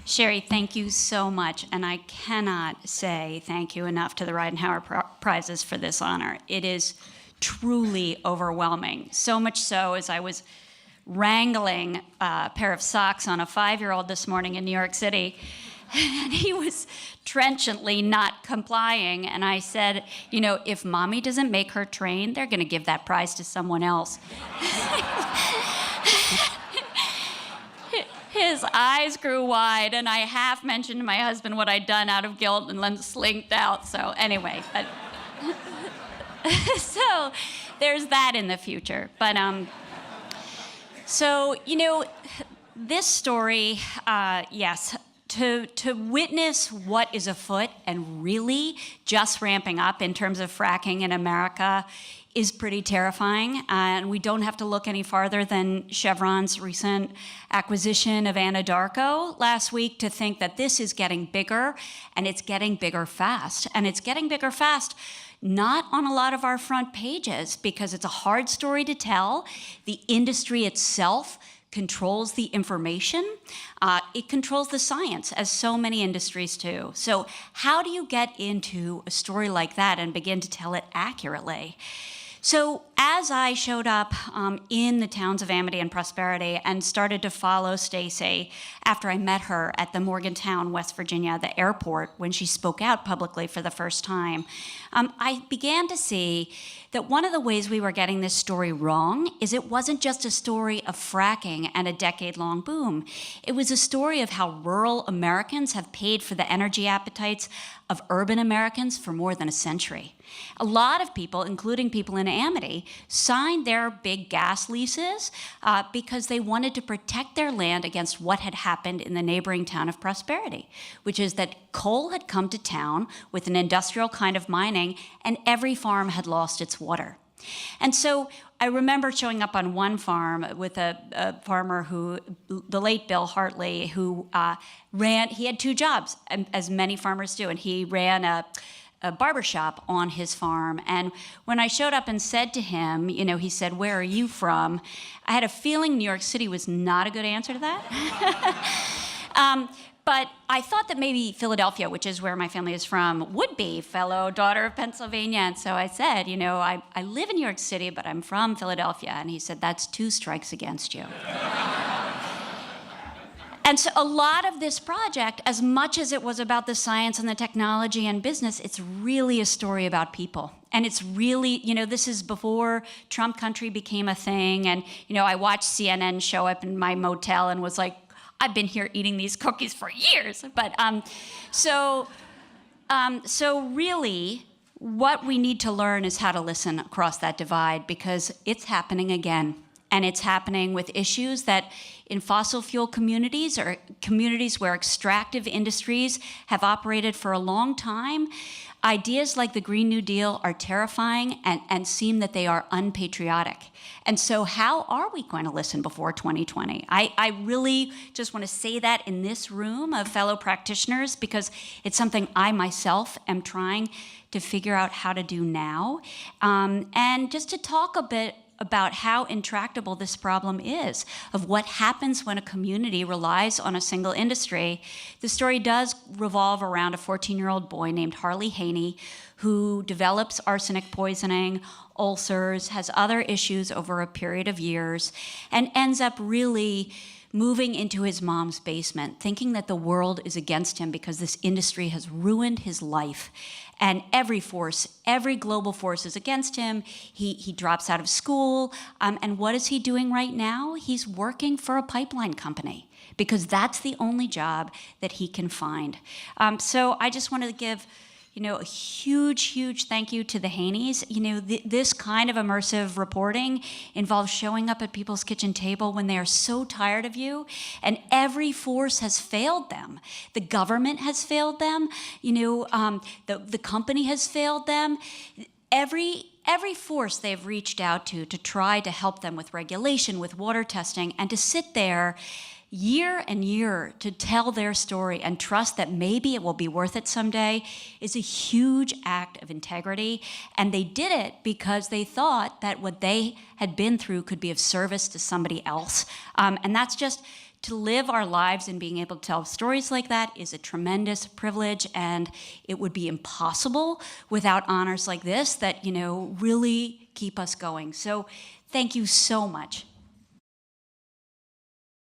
Sherry, thank you so much, and I cannot say thank you enough to the Ridenhour Prizes for this honor. It is truly overwhelming, so much so as I was wrangling a pair of socks on a 5-year-old this morning in New York City, and he was trenchantly not complying, and I said, you know, if mommy doesn't make her train, they're gonna give that prize to someone else. His eyes grew wide, and I half mentioned to my husband what I'd done out of guilt and then slinked out. So anyway, so there's that in the future. But so you know, this story, yes, to witness what is afoot and really just ramping up in terms of fracking in America is pretty terrifying, and we don't have to look any farther than Chevron's recent acquisition of Anadarko last week to think that this is getting bigger, and it's getting bigger fast. And it's getting bigger fast not on a lot of our front pages because it's a hard story to tell. The industry itself controls the information. It controls the science, as so many industries do. So how do you get into a story like that and begin to tell it accurately? So as I showed up in the towns of Amity and Prosperity and started to follow Stacy after I met her at the Morgantown, West Virginia, the airport, when she spoke out publicly for the first time, I began to see that one of the ways we were getting this story wrong is it wasn't just a story of fracking and a decade-long boom. It was a story of how rural Americans have paid for the energy appetites of urban Americans for more than a century. A lot of people, including people in Amity, signed their big gas leases because they wanted to protect their land against what had happened in the neighboring town of Prosperity, which is that coal had come to town with an industrial kind of mining, and every farm had lost its water. And so I remember showing up on one farm with a farmer who, the late Bill Hartley, who he had 2 jobs, as many farmers do, and he ran a barbershop on his farm. And when I showed up and said to him, you know, he said, "Where are you from?" I had a feeling New York City was not a good answer to that. But I thought that maybe Philadelphia, which is where my family is from, would be, fellow daughter of Pennsylvania. And so I said, you know, I live in New York City, but I'm from Philadelphia. And he said, "That's 2 strikes against you." And so a lot of this project, as much as it was about the science and the technology and business, it's really a story about people. And it's really, you know, this is before Trump country became a thing. And, you know, I watched CNN show up in my motel and was like, I've been here eating these cookies for years. But so really, what we need to learn is how to listen across that divide, because it's happening again. And it's happening with issues that in fossil fuel communities or communities where extractive industries have operated for a long time, ideas like the Green New Deal are terrifying and seem that they are unpatriotic. And so how are we going to listen before 2020? I really just want to say that in this room of fellow practitioners, because it's something I myself am trying to figure out how to do now. And just to talk a bit about how intractable this problem is, of what happens when a community relies on a single industry. The story does revolve around a 14-year-old boy named Harley Haney, who develops arsenic poisoning, ulcers, has other issues over a period of years, and ends up really moving into his mom's basement, thinking that the world is against him because this industry has ruined his life. And every force, every global force is against him. He drops out of school. And what is he doing right now? He's working for a pipeline company because that's the only job that he can find. So I just wanted to give, you know, a huge, huge thank you to the Haneys. You know, this kind of immersive reporting involves showing up at people's kitchen table when they are so tired of you, and every force has failed them. The government has failed them. You know, the company has failed them. Every force they've reached out to try to help them with regulation, with water testing, and to sit there year and year to tell their story and trust that maybe it will be worth it someday is a huge act of integrity. And they did it because they thought that what they had been through could be of service to somebody else. And that's just to live our lives and being able to tell stories like that is a tremendous privilege, and it would be impossible without honors like this that, really keep us going. So thank you so much.